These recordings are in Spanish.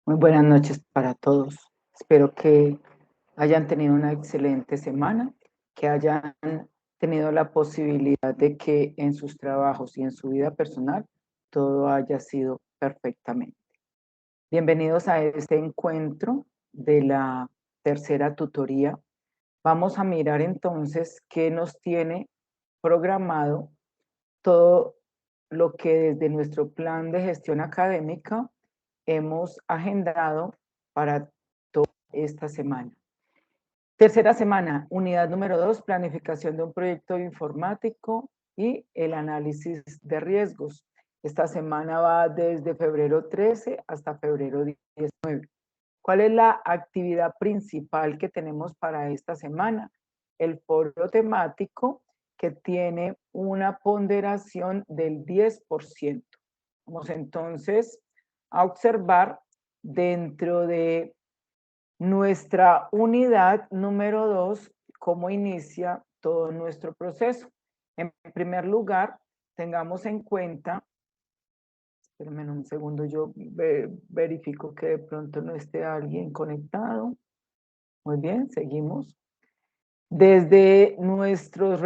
Muy buenas noches para todos. Espero que hayan tenido una excelente semana, que hayan tenido la posibilidad de que en sus trabajos y en su vida personal todo haya sido perfectamente. Bienvenidos a este encuentro de la tercera tutoría. Vamos a mirar entonces qué nos tiene programado todo lo que desde nuestro plan de gestión académica hemos agendado para toda esta semana. Tercera semana, unidad número 2, planificación de un proyecto informático y el análisis de riesgos. Esta semana va desde febrero 13 hasta febrero 19. ¿Cuál es la actividad principal que tenemos para esta semana? El foro temático que tiene una ponderación del 10%. Vamos entonces a observar dentro de nuestra unidad número 2 cómo inicia todo nuestro proceso. En primer lugar, tengamos en cuenta, espérenme un segundo, yo verifico que de pronto no esté alguien conectado. Muy bien, seguimos. Desde nuestros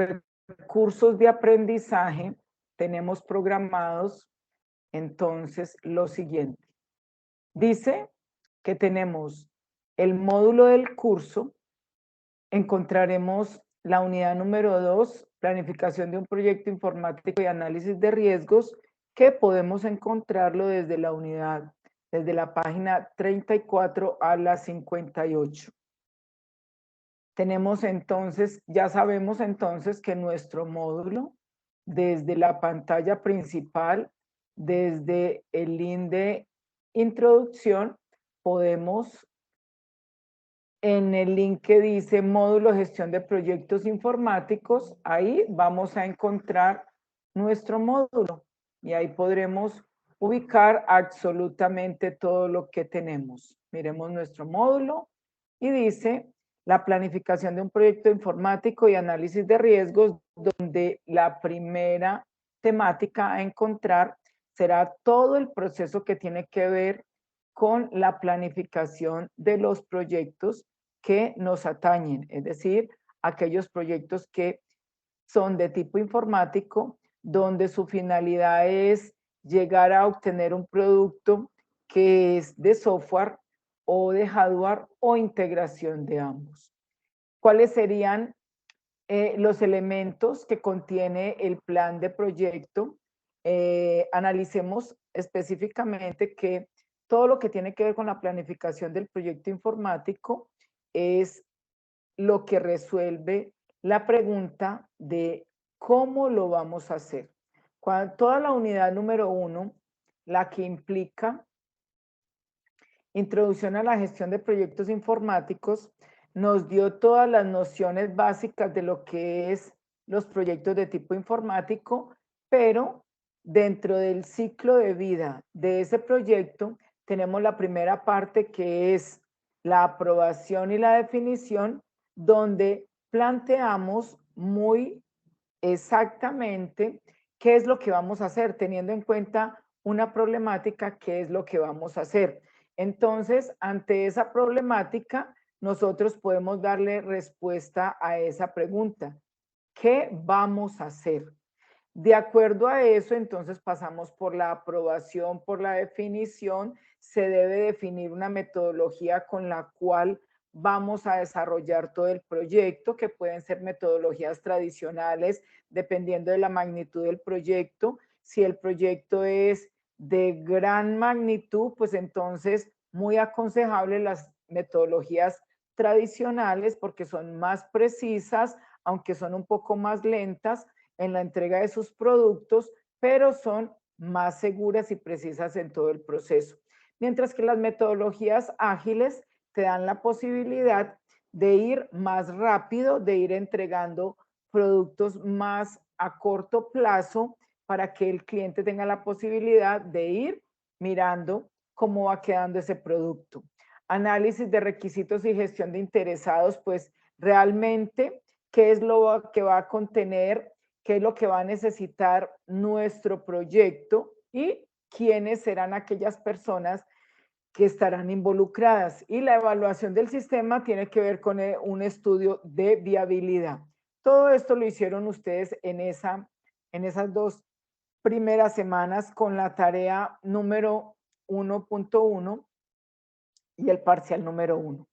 recursos de aprendizaje tenemos programados entonces lo siguiente. Dice que tenemos el módulo del curso, encontraremos la unidad número 2, planificación de un proyecto informático y análisis de riesgos, que podemos encontrarlo desde la unidad, desde la página 34 a la 58. Tenemos entonces, ya sabemos entonces que nuestro módulo, desde la pantalla principal, desde el link de introducción, podemos en el link que dice módulo gestión de proyectos informáticos, ahí vamos a encontrar nuestro módulo y ahí podremos ubicar absolutamente todo lo que tenemos. Miremos nuestro módulo y dice la planificación de un proyecto informático y análisis de riesgos, donde la primera temática a encontrar será todo el proceso que tiene que ver con la planificación de los proyectos que nos atañen, es decir, aquellos proyectos que son de tipo informático, donde su finalidad es llegar a obtener un producto que es de software o de hardware o integración de ambos. ¿Cuáles serían los elementos que contiene el plan de proyecto? Analicemos específicamente que todo lo que tiene que ver con la planificación del proyecto informático es lo que resuelve la pregunta de cómo lo vamos a hacer. Toda la unidad número 1, la que implica introducción a la gestión de proyectos informáticos, nos dio todas las nociones básicas de lo que es los proyectos de tipo informático, pero dentro del ciclo de vida de ese proyecto tenemos la primera parte, que es la aprobación y la definición, donde planteamos muy exactamente qué es lo que vamos a hacer, teniendo en cuenta una problemática, qué es lo que vamos a hacer. Entonces, ante esa problemática, nosotros podemos darle respuesta a esa pregunta. ¿Qué vamos a hacer? De acuerdo a eso, entonces pasamos por la aprobación, por la definición. Se debe definir una metodología con la cual vamos a desarrollar todo el proyecto, que pueden ser metodologías tradicionales, dependiendo de la magnitud del proyecto. Si el proyecto es de gran magnitud, pues entonces muy aconsejable las metodologías tradicionales, porque son más precisas, aunque son un poco más lentas en la entrega de sus productos, pero son más seguras y precisas en todo el proceso. Mientras que las metodologías ágiles te dan la posibilidad de ir más rápido, de ir entregando productos más a corto plazo para que el cliente tenga la posibilidad de ir mirando cómo va quedando ese producto. Análisis de requisitos y gestión de interesados, pues realmente qué es lo que va a contener, qué es lo que va a necesitar nuestro proyecto y quiénes serán aquellas personas que estarán involucradas, y la evaluación del sistema tiene que ver con un estudio de viabilidad. Todo esto lo hicieron ustedes en esas 2 primeras semanas con la tarea número 1.1 y el parcial número 1.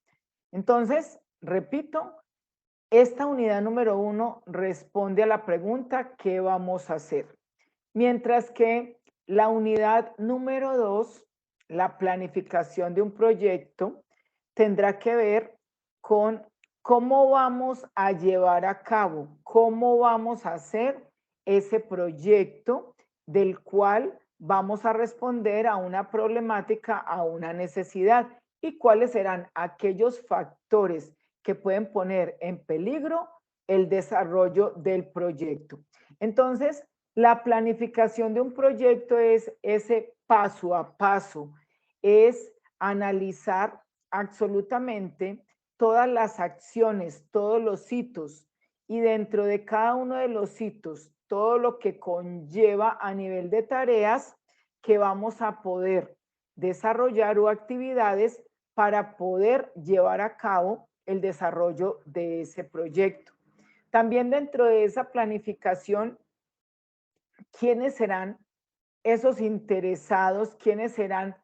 Entonces, repito, esta unidad número 1 responde a la pregunta ¿qué vamos a hacer? Mientras que la unidad número 2, la planificación de un proyecto, tendrá que ver con cómo vamos a llevar a cabo, cómo vamos a hacer ese proyecto del cual vamos a responder a una problemática, a una necesidad, y cuáles serán aquellos factores que pueden poner en peligro el desarrollo del proyecto. Entonces, la planificación de un proyecto es ese paso a paso, es analizar absolutamente todas las acciones, todos los hitos, y dentro de cada uno de los hitos, todo lo que conlleva a nivel de tareas que vamos a poder desarrollar o actividades para poder llevar a cabo el desarrollo de ese proyecto. También dentro de esa planificación, ¿quiénes serán esos interesados? ¿Quiénes serán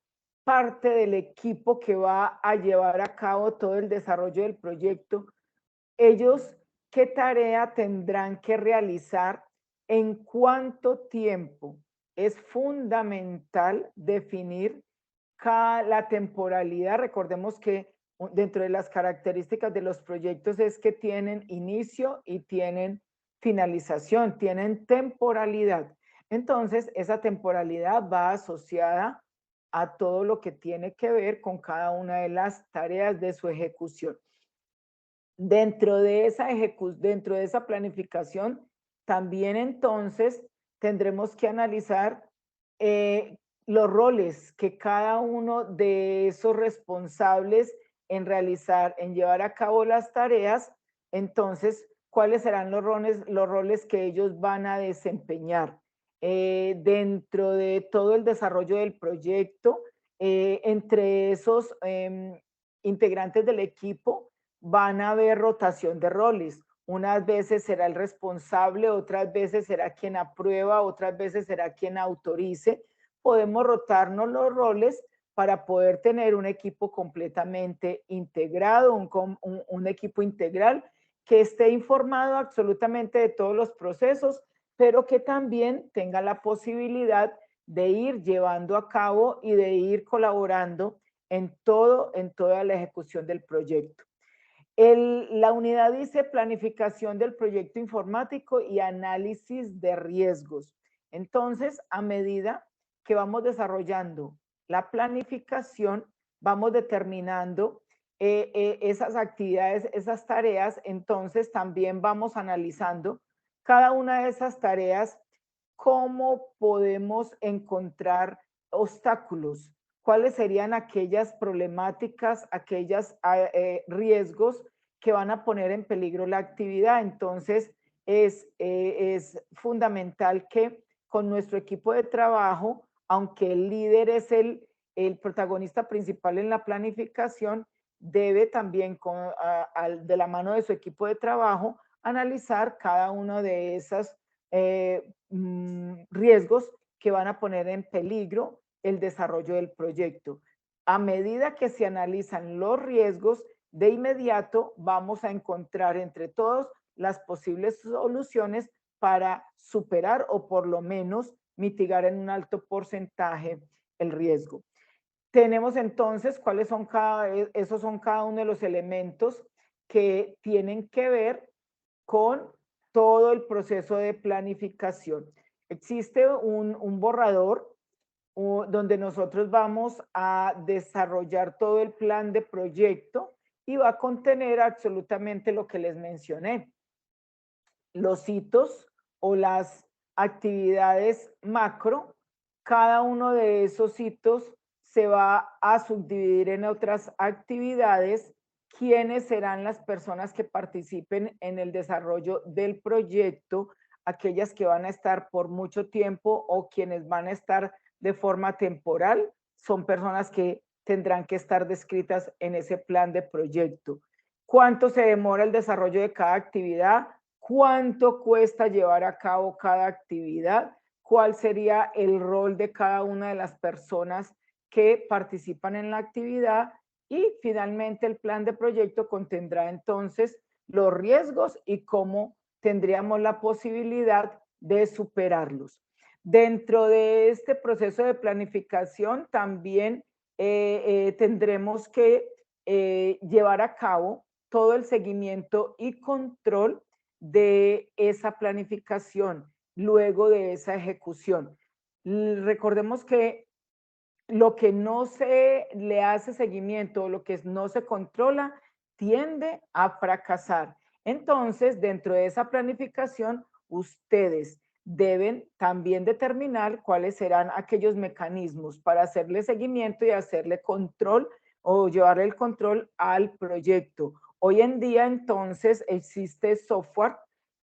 parte del equipo que va a llevar a cabo todo el desarrollo del proyecto? Ellos, ¿qué tarea tendrán que realizar? ¿En cuánto tiempo? Es fundamental definir la temporalidad. Recordemos que dentro de las características de los proyectos es que tienen inicio y tienen finalización, tienen temporalidad. Entonces, esa temporalidad va asociada a todo lo que tiene que ver con cada una de las tareas de su ejecución. Dentro de esa planificación, también entonces tendremos que analizar los roles que cada uno de esos responsables en llevar a cabo las tareas. Entonces, ¿cuáles serán los roles que ellos van a desempeñar dentro de todo el desarrollo del proyecto? Entre esos integrantes del equipo van a haber rotación de roles. Unas veces será el responsable, otras veces será quien aprueba, otras veces será quien autorice. Podemos rotarnos los roles para poder tener un equipo completamente integrado, un equipo integral que esté informado absolutamente de todos los procesos, pero que también tenga la posibilidad de ir llevando a cabo y de ir colaborando en toda la ejecución del proyecto. La unidad dice planificación del proyecto informático y análisis de riesgos. Entonces, a medida que vamos desarrollando la planificación, vamos determinando esas actividades, esas tareas. Entonces, también vamos analizando cada una de esas tareas, cómo podemos encontrar obstáculos, cuáles serían aquellas problemáticas, aquellos riesgos que van a poner en peligro la actividad. Entonces, es fundamental que con nuestro equipo de trabajo, aunque el líder es el protagonista principal en la planificación, debe también de la mano de su equipo de trabajo analizar cada uno de esos riesgos que van a poner en peligro el desarrollo del proyecto. A medida que se analizan los riesgos, de inmediato vamos a encontrar entre todos las posibles soluciones para superar o por lo menos mitigar en un alto porcentaje el riesgo. Tenemos entonces cuáles son esos son cada uno de los elementos que tienen que ver con todo el proceso de planificación. Existe un borrador donde nosotros vamos a desarrollar todo el plan de proyecto y va a contener absolutamente lo que les mencioné. Los hitos o las actividades macro, cada uno de esos hitos se va a subdividir en otras actividades. ¿Quiénes serán las personas que participen en el desarrollo del proyecto? Aquellas que van a estar por mucho tiempo o quienes van a estar de forma temporal. Son personas que tendrán que estar descritas en ese plan de proyecto. ¿Cuánto se demora el desarrollo de cada actividad? ¿Cuánto cuesta llevar a cabo cada actividad? ¿Cuál sería el rol de cada una de las personas que participan en la actividad? Y finalmente el plan de proyecto contendrá entonces los riesgos y cómo tendríamos la posibilidad de superarlos. Dentro de este proceso de planificación también tendremos que llevar a cabo todo el seguimiento y control de esa planificación, luego de esa ejecución. Recordemos que lo que no se le hace seguimiento, lo que no se controla, tiende a fracasar. Entonces, dentro de esa planificación, ustedes deben también determinar cuáles serán aquellos mecanismos para hacerle seguimiento y hacerle control o llevarle el control al proyecto. Hoy en día, entonces, existe software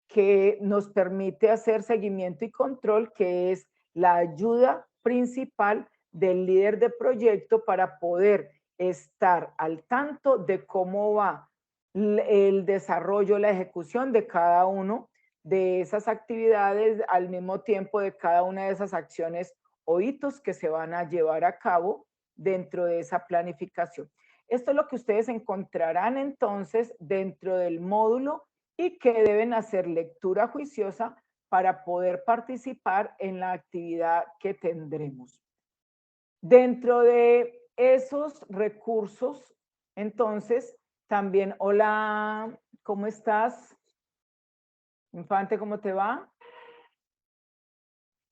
que nos permite hacer seguimiento y control, que es la ayuda principal del líder de proyecto para poder estar al tanto de cómo va el desarrollo, la ejecución de cada uno de esas actividades, al mismo tiempo de cada una de esas acciones o hitos que se van a llevar a cabo dentro de esa planificación. Esto es lo que ustedes encontrarán entonces dentro del módulo y que deben hacer lectura juiciosa para poder participar en la actividad que tendremos. Dentro de esos recursos, entonces, también, hola, ¿cómo estás? Infante, ¿cómo te va?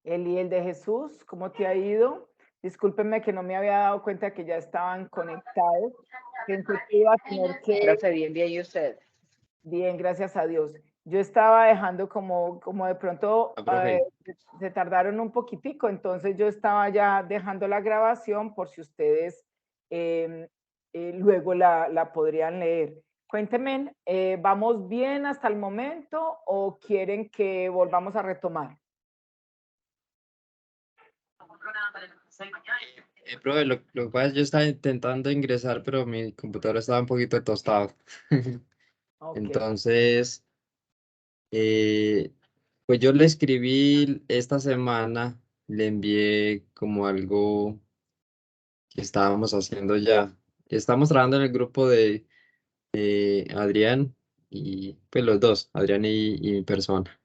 Eliel de Jesús, ¿cómo te ha ido? Discúlpenme que no me había dado cuenta que ya estaban conectados. Pensé que iba a tener que... Profe, bien, bien, ¿y usted? Bien, gracias a Dios. Yo estaba dejando como de pronto Profe. se tardaron un poquitico, entonces yo estaba ya dejando la grabación por si ustedes luego la podrían leer. Cuéntenme, ¿vamos bien hasta el momento o quieren que volvamos a retomar? Profe, lo que pasa es que yo estaba intentando ingresar, pero mi computadora estaba un poquito tostado. Ok. Entonces, pues yo le escribí esta semana, le envié como algo que estábamos haciendo ya. Estamos trabajando en el grupo de Adrián y pues los dos, Adrián y mi persona.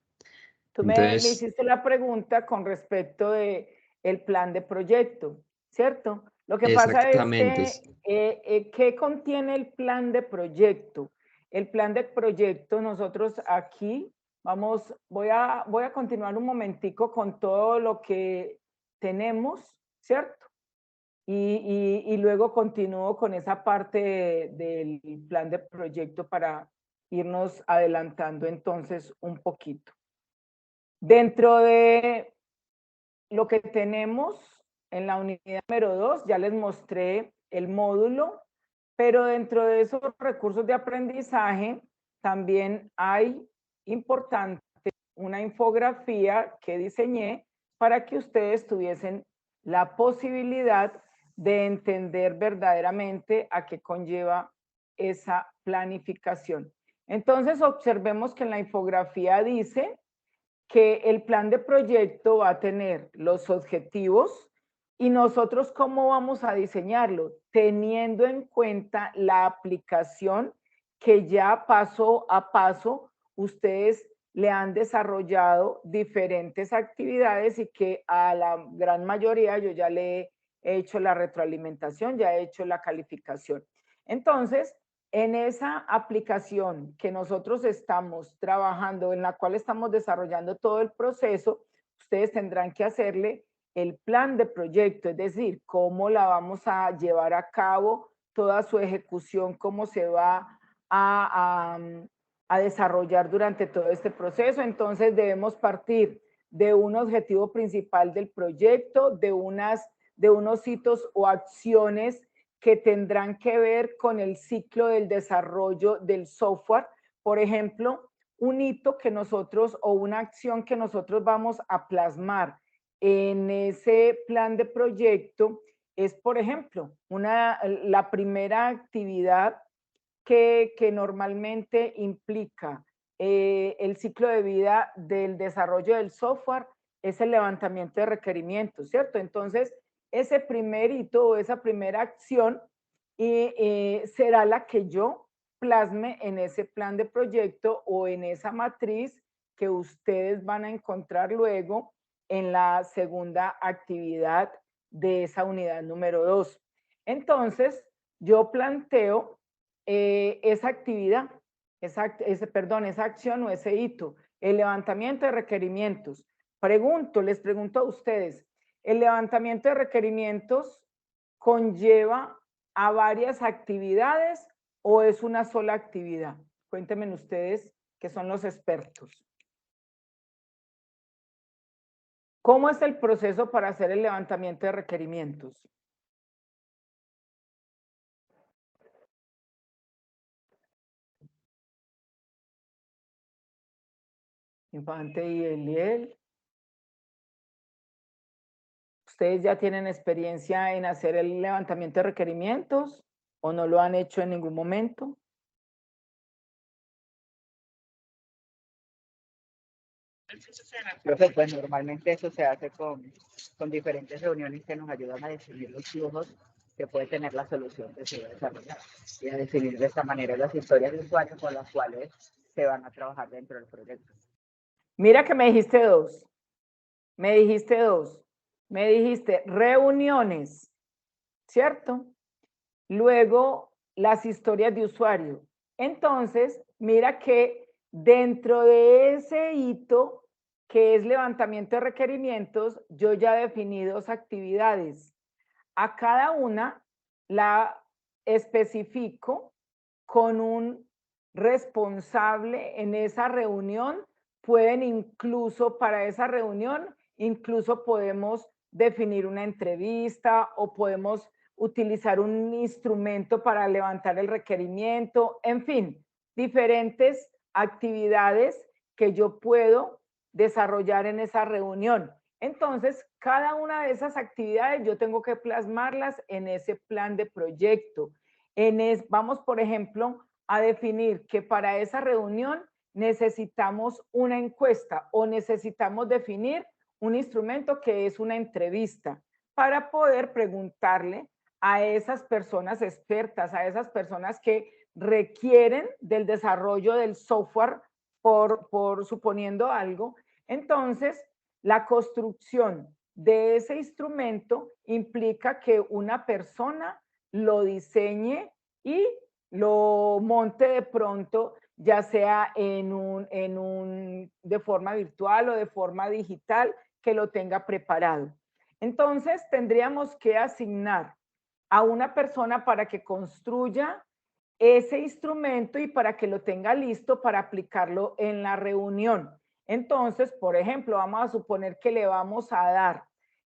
Tú me Entonces, hiciste la pregunta con respecto de el plan de proyecto, ¿cierto? Lo que pasa es exactamente. que, ¿qué contiene el plan de proyecto? El plan de proyecto, nosotros aquí voy a continuar un momentico con todo lo que tenemos, ¿cierto? Y luego continúo con esa parte del plan de proyecto para irnos adelantando entonces un poquito. Dentro de lo que tenemos en la unidad número 2, ya les mostré el módulo, pero dentro de esos recursos de aprendizaje también hay importante una infografía que diseñé para que ustedes tuviesen la posibilidad de entender verdaderamente a qué conlleva esa planificación. Entonces, observemos que en la infografía dice que el plan de proyecto va a tener los objetivos y nosotros cómo vamos a diseñarlo, teniendo en cuenta la aplicación que ya paso a paso ustedes le han desarrollado diferentes actividades y que a la gran mayoría yo ya le he hecho la retroalimentación, ya he hecho la calificación. Entonces, en esa aplicación que nosotros estamos trabajando, en la cual estamos desarrollando todo el proceso, ustedes tendrán que hacerle el plan de proyecto, es decir, cómo la vamos a llevar a cabo, toda su ejecución, cómo se va a desarrollar durante todo este proceso. Entonces debemos partir de un objetivo principal del proyecto, de unos hitos o acciones que tendrán que ver con el ciclo del desarrollo del software. Por ejemplo, un hito que nosotros o una acción que nosotros vamos a plasmar en ese plan de proyecto es, por ejemplo, la primera actividad que normalmente implica el ciclo de vida del desarrollo del software es el levantamiento de requerimientos, ¿cierto? Entonces, ese primer hito o esa primera acción será la que yo plasme en ese plan de proyecto o en esa matriz que ustedes van a encontrar luego en la segunda actividad de esa unidad número 2. Entonces, yo planteo esa actividad, esa acción o ese hito, el levantamiento de requerimientos. Les pregunto a ustedes, ¿el levantamiento de requerimientos conlleva a varias actividades o es una sola actividad? Cuéntenme ustedes que son los expertos. ¿Cómo es el proceso para hacer el levantamiento de requerimientos? Infante y Eliel. ¿Ustedes ya tienen experiencia en hacer el levantamiento de requerimientos o no lo han hecho en ningún momento? Profe, pues normalmente eso se hace con diferentes reuniones que nos ayudan a definir los flujos que puede tener la solución que se va a desarrollar y a definir de esta manera las historias de usuario con las cuales se van a trabajar dentro del proyecto. Mira que me dijiste dos. Me dijiste reuniones, ¿cierto? Luego, las historias de usuario. Entonces, mira que dentro de ese hito, que es levantamiento de requerimientos, yo ya definí dos actividades. A cada una la especifico con un responsable en esa reunión. Pueden incluso para esa reunión, incluso podemos definir una entrevista o podemos utilizar un instrumento para levantar el requerimiento, en fin, diferentes actividades que yo puedo desarrollar en esa reunión. Entonces, cada una de esas actividades yo tengo que plasmarlas en ese plan de proyecto. Vamos, por ejemplo, a definir que para esa reunión necesitamos una encuesta o necesitamos definir un instrumento que es una entrevista para poder preguntarle a esas personas expertas, a esas personas que requieren del desarrollo del software por suponiendo algo. Entonces, la construcción de ese instrumento implica que una persona lo diseñe y lo monte de pronto, ya sea de forma virtual o de forma digital, que lo tenga preparado. Entonces, tendríamos que asignar a una persona para que construya ese instrumento y para que lo tenga listo para aplicarlo en la reunión. Entonces, por ejemplo, vamos a suponer que le vamos a dar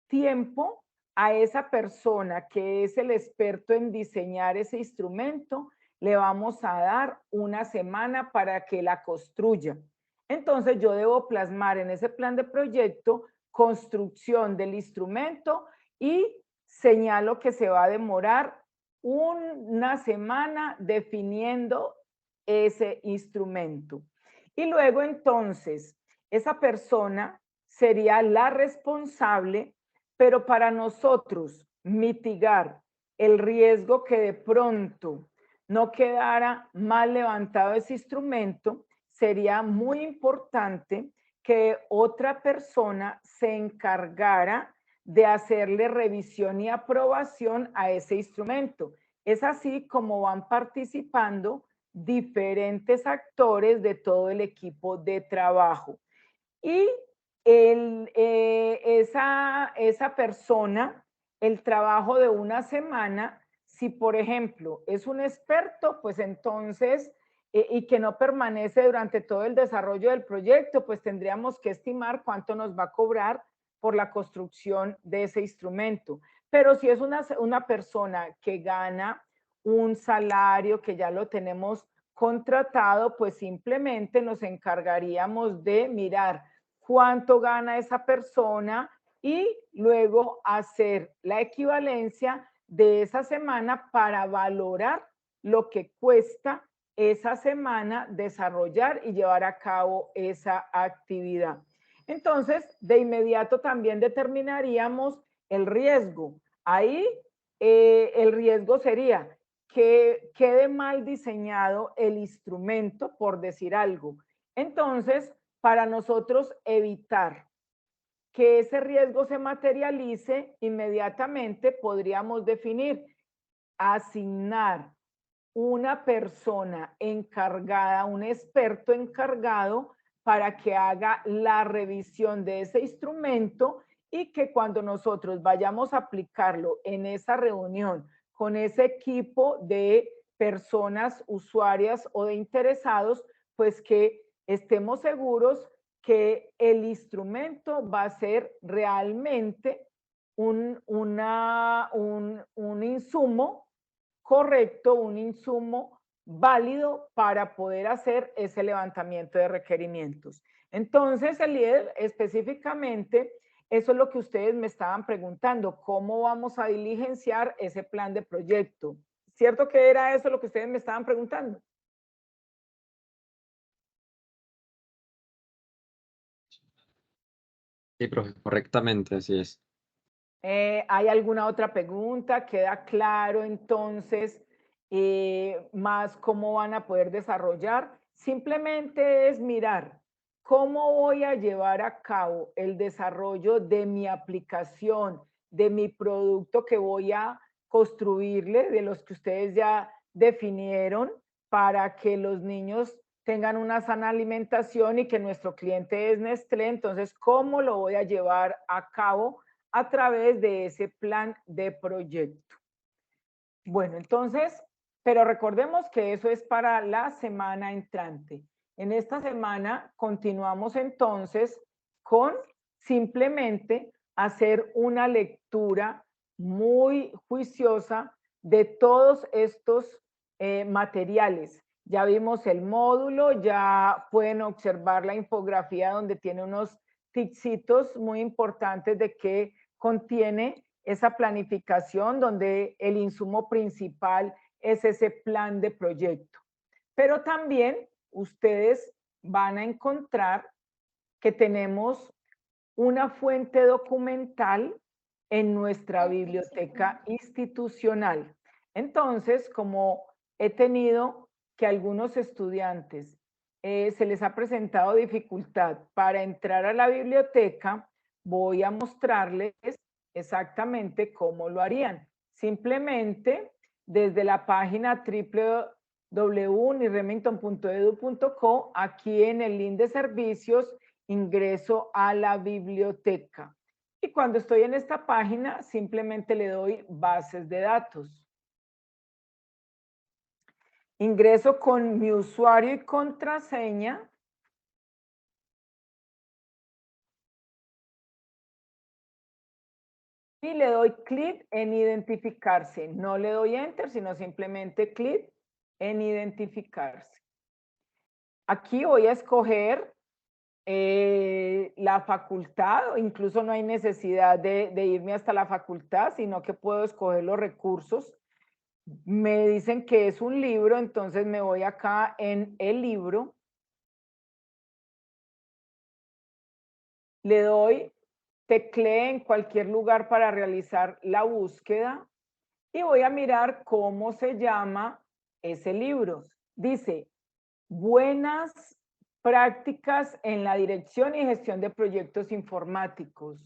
tiempo a esa persona que es el experto en diseñar ese instrumento, le vamos a dar una semana para que la construya. Entonces, yo debo plasmar en ese plan de proyecto construcción del instrumento y señalo que se va a demorar una semana definiendo ese instrumento. Y luego entonces, esa persona sería la responsable, pero para nosotros mitigar el riesgo que de pronto no quedara mal levantado ese instrumento, sería muy importante que otra persona se encargara de hacerle revisión y aprobación a ese instrumento. Es así como van participando diferentes actores de todo el equipo de trabajo. Y esa persona, el trabajo de una semana, si por ejemplo es un experto, pues entonces, y que no permanece durante todo el desarrollo del proyecto, pues tendríamos que estimar cuánto nos va a cobrar por la construcción de ese instrumento. Pero si es una persona que gana un salario, que ya lo tenemos contratado, pues simplemente nos encargaríamos de mirar cuánto gana esa persona y luego hacer la equivalencia de esa semana para valorar lo que cuesta esa semana desarrollar y llevar a cabo esa actividad. Entonces, de inmediato también determinaríamos el riesgo. Ahí el riesgo sería que quede mal diseñado el instrumento, por decir algo. Entonces, para nosotros evitar que ese riesgo se materialice, inmediatamente podríamos definir, asignar una persona encargada, un experto encargado para que haga la revisión de ese instrumento y que cuando nosotros vayamos a aplicarlo en esa reunión con ese equipo de personas usuarias o de interesados, pues que estemos seguros que el instrumento va a ser realmente un insumo correcto, un insumo válido para poder hacer ese levantamiento de requerimientos. Entonces, Eliel, específicamente, eso es lo que ustedes me estaban preguntando, ¿cómo vamos a diligenciar ese plan de proyecto? ¿Cierto que era eso lo que ustedes me estaban preguntando? Sí, profe, correctamente, así es. ¿Hay alguna otra pregunta? ¿Queda claro entonces más cómo van a poder desarrollar? Simplemente es mirar cómo voy a llevar a cabo el desarrollo de mi aplicación, de mi producto que voy a construirle, de los que ustedes ya definieron, para que los niños tengan una sana alimentación y que nuestro cliente es Nestlé. Entonces, ¿cómo lo voy a llevar a cabo a través de ese plan de proyecto? Bueno, entonces, pero recordemos que eso es para la semana entrante. En esta semana continuamos entonces con simplemente hacer una lectura muy juiciosa de todos estos materiales. Ya vimos el módulo, ya pueden observar la infografía donde tiene unos tipsitos muy importantes de qué contiene esa planificación, donde el insumo principal es ese plan de proyecto. Pero también ustedes van a encontrar que tenemos una fuente documental en nuestra biblioteca institucional. Entonces, como he tenido que algunos estudiantes se les ha presentado dificultad para entrar a la biblioteca, voy a mostrarles exactamente cómo lo harían. Simplemente desde la página www.niremington.edu.co, aquí en el link de servicios, ingreso a la biblioteca. Y cuando estoy en esta página, simplemente le doy bases de datos. Ingreso con mi usuario y contraseña. Y le doy clic en identificarse. No le doy enter, sino simplemente clic en identificarse. Aquí voy a escoger la facultad, incluso no hay necesidad de irme hasta la facultad, sino que puedo escoger los recursos. Me dicen que es un libro, entonces me voy acá en el libro. Le doy teclee en cualquier lugar para realizar la búsqueda y voy a mirar cómo se llama ese libro. Dice, buenas prácticas en la dirección y gestión de proyectos informáticos.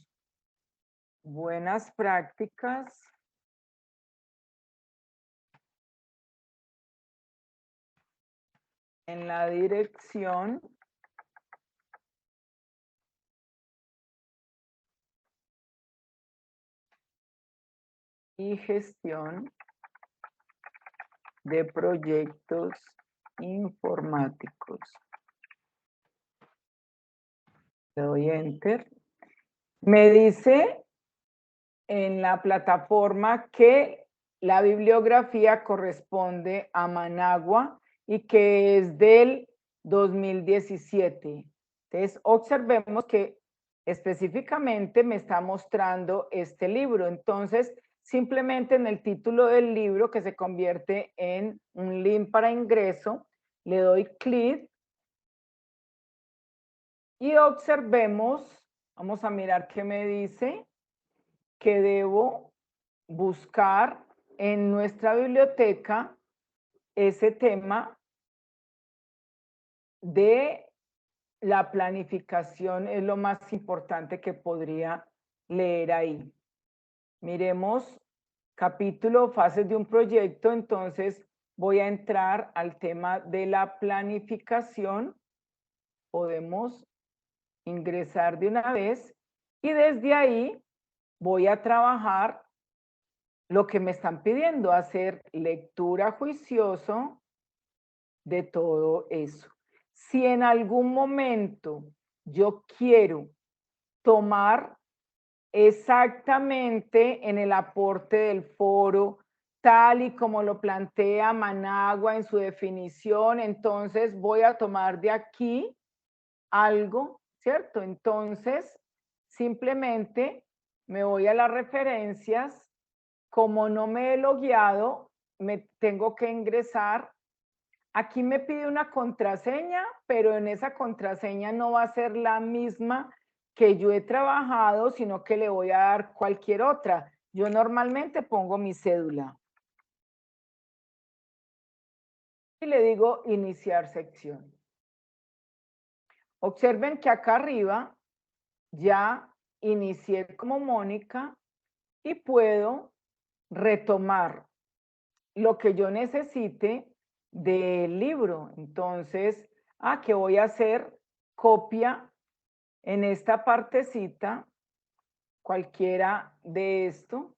Buenas prácticas en la dirección y gestión de proyectos informáticos. Le doy enter. Me dice en la plataforma que la bibliografía corresponde a Managua y que es del 2017. Entonces, observemos que específicamente me está mostrando este libro. Entonces, simplemente en el título del libro, que se convierte en un link para ingreso, le doy clic y observemos, vamos a mirar qué me dice, que debo buscar en nuestra biblioteca ese tema de la planificación. Es lo más importante que podría leer ahí. Miremos capítulo, fases de un proyecto. Entonces voy a entrar al tema de la planificación. Podemos ingresar de una vez y desde ahí voy a trabajar lo que me están pidiendo, hacer lectura juicioso de todo eso. Si en algún momento yo quiero tomar exactamente en el aporte del foro, tal y como lo plantea Managua en su definición, entonces voy a tomar de aquí algo, ¿cierto? Entonces, simplemente me voy a las referencias. Como no me he logueado, me tengo que ingresar. Aquí me pide una contraseña, pero en esa contraseña no va a ser la misma que yo he trabajado, sino que le voy a dar cualquier otra. Yo normalmente pongo mi cédula. Y le digo iniciar sección. Observen que acá arriba ya inicié como Mónica y puedo retomar lo que yo necesite del libro. Entonces, ¿qué voy a hacer? Copia en esta partecita, cualquiera de esto.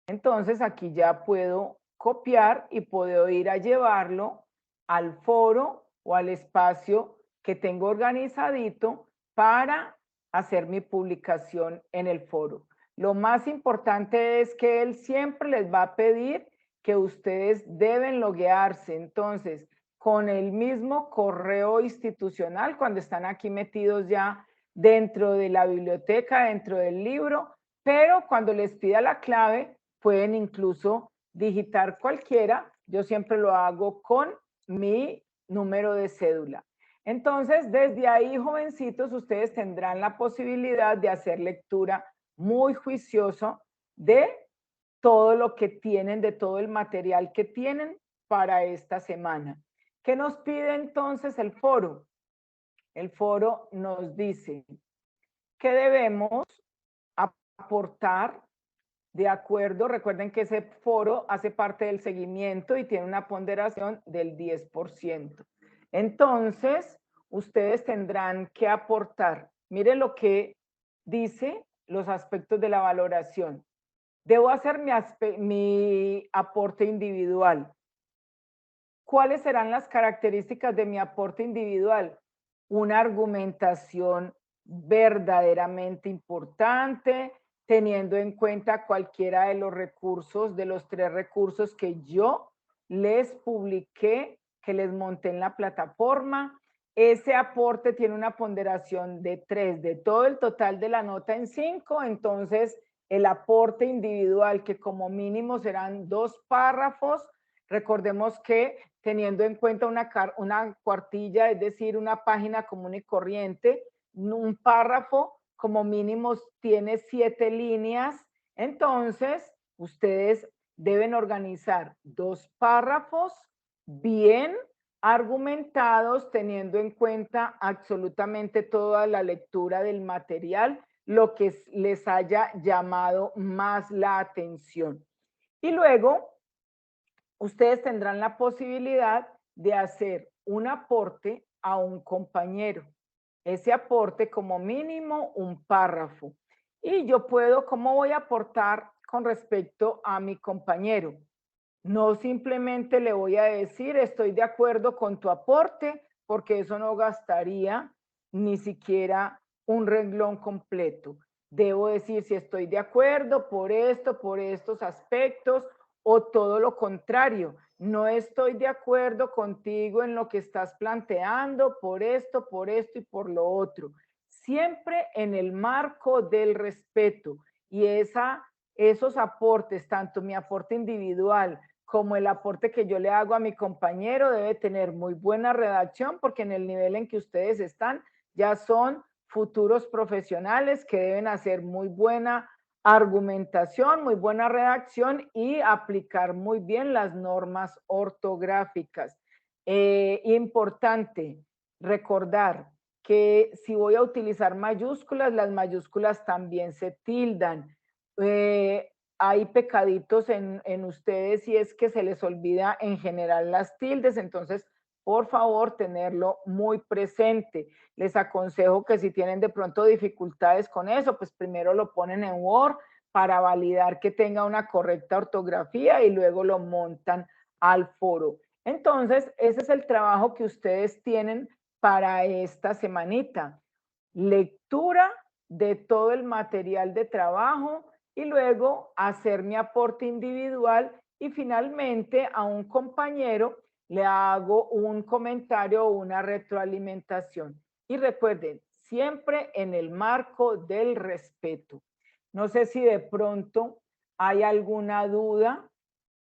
Entonces, aquí ya puedo copiar y puedo ir a llevarlo al foro o al espacio que tengo organizadito para hacer mi publicación en el foro. Lo más importante es que él siempre les va a pedir que ustedes deben loguearse. Entonces, con el mismo correo institucional, cuando están aquí metidos ya dentro de la biblioteca, dentro del libro, pero cuando les pida la clave, pueden incluso digitar cualquiera. Yo siempre lo hago con mi número de cédula. Entonces, desde ahí, jovencitos, ustedes tendrán la posibilidad de hacer lectura muy juicioso de todo lo que tienen, de todo el material que tienen para esta semana. ¿Qué nos pide entonces el foro? El foro nos dice que debemos aportar de acuerdo. Recuerden que ese foro hace parte del seguimiento y tiene una ponderación del 10%. Entonces, ustedes tendrán que aportar. Miren lo que dice los aspectos de la valoración. Debo hacer mi aporte individual. ¿Cuáles serán las características de mi aporte individual? Una argumentación verdaderamente importante, teniendo en cuenta cualquiera de los recursos, de los 3 recursos que yo les publiqué, que les monté en la plataforma. Ese aporte tiene una ponderación de 3, de todo el total de la nota en 5, entonces el aporte individual, que como mínimo serán 2 párrafos, recordemos que teniendo en cuenta una cuartilla, es decir, una página común y corriente, un párrafo como mínimo tiene 7 líneas, entonces ustedes deben organizar 2 párrafos bien argumentados, teniendo en cuenta absolutamente toda la lectura del material, lo que les haya llamado más la atención. Y luego, ustedes tendrán la posibilidad de hacer un aporte a un compañero. Ese aporte como mínimo un párrafo. Y yo puedo, ¿cómo voy a aportar con respecto a mi compañero? No simplemente le voy a decir, estoy de acuerdo con tu aporte, porque eso no gastaría ni siquiera un renglón completo. Debo decir si estoy de acuerdo por esto, por estos aspectos, o todo lo contrario. No estoy de acuerdo contigo en lo que estás planteando por esto y por lo otro. siempre en el marco del respeto. Y esos aportes, tanto mi aporte individual como el aporte que yo le hago a mi compañero, debe tener muy buena redacción, porque en el nivel en que ustedes están ya son futuros profesionales que deben hacer muy buena argumentación, muy buena redacción y aplicar muy bien las normas ortográficas. Importante recordar que si voy a utilizar mayúsculas, las mayúsculas también se tildan. Hay pecaditos en ustedes y es que se les olvida en general las tildes, entonces por favor tenerlo muy presente. Les aconsejo que si tienen de pronto dificultades con eso, pues primero lo ponen en Word para validar que tenga una correcta ortografía y luego lo montan al foro. Entonces, ese es el trabajo que ustedes tienen para esta semanita. Lectura de todo el material de trabajo y luego hacer mi aporte individual y finalmente a un compañero le hago un comentario o una retroalimentación. Y recuerden, siempre en el marco del respeto. No sé si de pronto hay alguna duda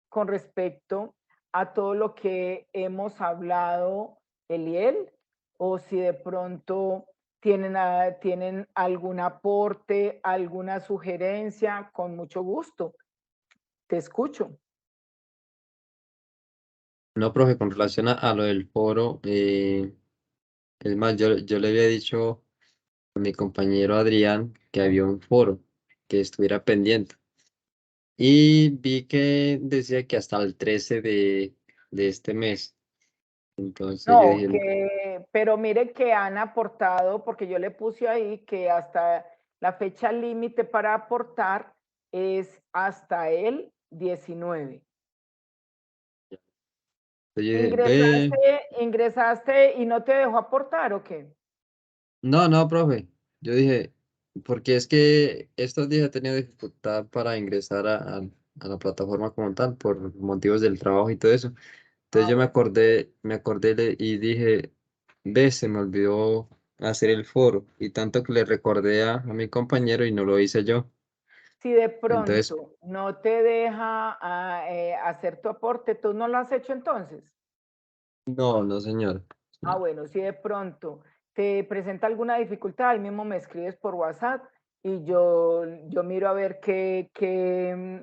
con respecto a todo lo que hemos hablado, Eliel, o si de pronto tienen algún aporte, alguna sugerencia, con mucho gusto. Te escucho. No, profe, con relación a lo del foro, es más, yo le había dicho a mi compañero Adrián que había un foro, que estuviera pendiente. Y vi que decía que hasta el 13 de este mes. Entonces yo No, dije, pero mire que han aportado, porque yo le puse ahí que hasta la fecha límite para aportar es hasta el 19. oye, ve, ¿Ingresaste y no te dejó aportar o qué? no, profe, yo dije, porque es que estos días he tenido dificultad para ingresar a la plataforma como tal, por motivos del trabajo y todo eso. Entonces Ah, yo bueno. y dije, ve, se me olvidó hacer el foro, y tanto que le recordé a mi compañero y no lo hice yo. Si de Entonces, pronto no te deja hacer tu aporte, ¿tú no lo has hecho entonces? no, señor. Ah, bueno, si de pronto te presenta alguna dificultad, ahí mismo me escribes por WhatsApp y yo miro a ver qué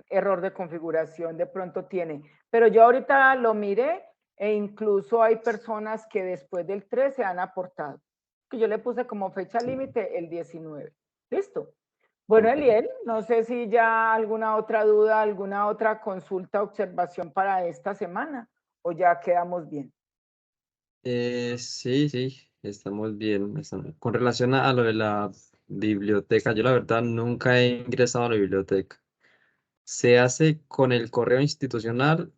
error de configuración de pronto tiene. Pero yo ahorita lo miré e incluso hay personas que después del 13 han aportado, que yo le puse como fecha límite el 19. ¿Listo? Bueno, Ok. Eliel, no sé si ya alguna otra duda, alguna otra consulta, observación para esta semana o ya quedamos bien. Sí, estamos bien. Con relación a lo de la biblioteca, yo la verdad nunca he ingresado a la biblioteca. Se hace con el correo institucional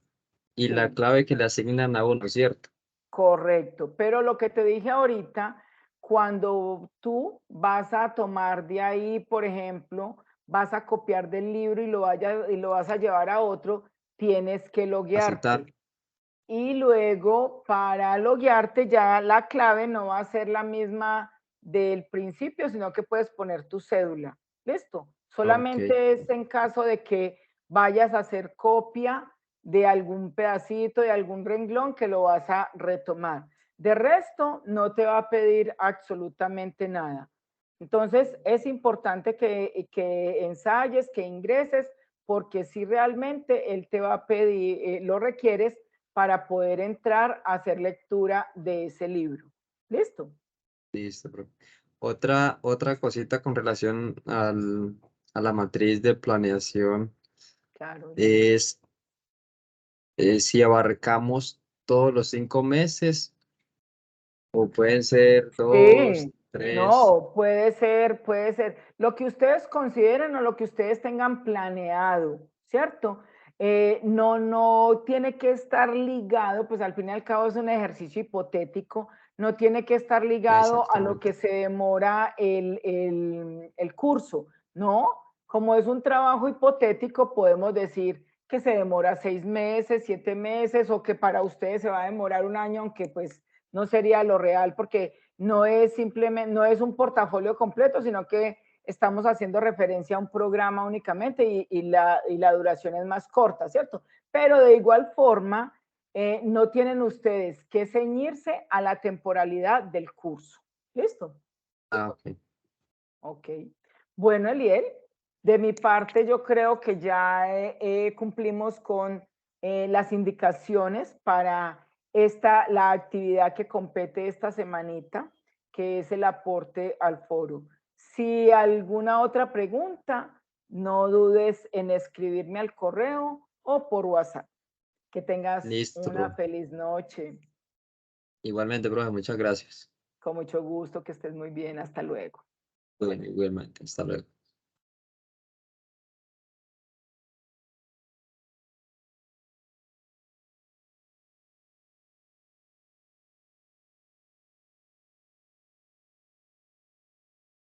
y la Sí. clave que le asignan a uno, ¿cierto? Correcto, pero lo que te dije ahorita, cuando tú vas a tomar de ahí, por ejemplo, vas a copiar del libro y lo vas a llevar a otro, tienes que A citar. loguearte. Y luego, para loguearte, ya la clave no va a ser la misma del principio, sino que puedes poner tu cédula. ¿Listo? Ok, Solamente es en caso de que vayas a hacer copia de algún pedacito, de algún renglón que lo vas a retomar. De resto, no te va a pedir absolutamente nada. Entonces, es importante que ensayes, que ingreses, porque si realmente él te va a pedir, lo requieres para poder entrar a hacer lectura de ese libro. ¿Listo? listo, bro. Otra cosita con relación a la matriz de planeación Claro, dime. es si abarcamos todos los 5 meses o pueden ser dos, Sí, tres. no, puede ser, puede ser. Lo que ustedes consideren o lo que ustedes tengan planeado, ¿cierto? No tiene que estar ligado, pues al fin y al cabo es un ejercicio hipotético, no tiene que estar ligado a lo Exactamente. que se demora el curso, ¿no? Como es un trabajo hipotético, podemos decir que se demora 6 meses, 7 meses o que para ustedes se va a demorar un año, aunque pues no sería lo real porque no es simplemente, no es un portafolio completo, sino que estamos haciendo referencia a un programa únicamente y la duración es más corta, ¿cierto? Pero de igual forma, no tienen ustedes que ceñirse a la temporalidad del curso. ¿Listo? Ah, ok. Ok. Bueno, Eliel, de mi parte yo creo que ya cumplimos con las indicaciones para la actividad que compete esta semanita, que es el aporte al foro. Si alguna otra pregunta, no dudes en escribirme al correo o por WhatsApp. Que tengas Listo, una profe. feliz noche. Igualmente, profe, muchas gracias. Con mucho gusto, que estés muy bien. Hasta luego. Bueno, igualmente, hasta luego.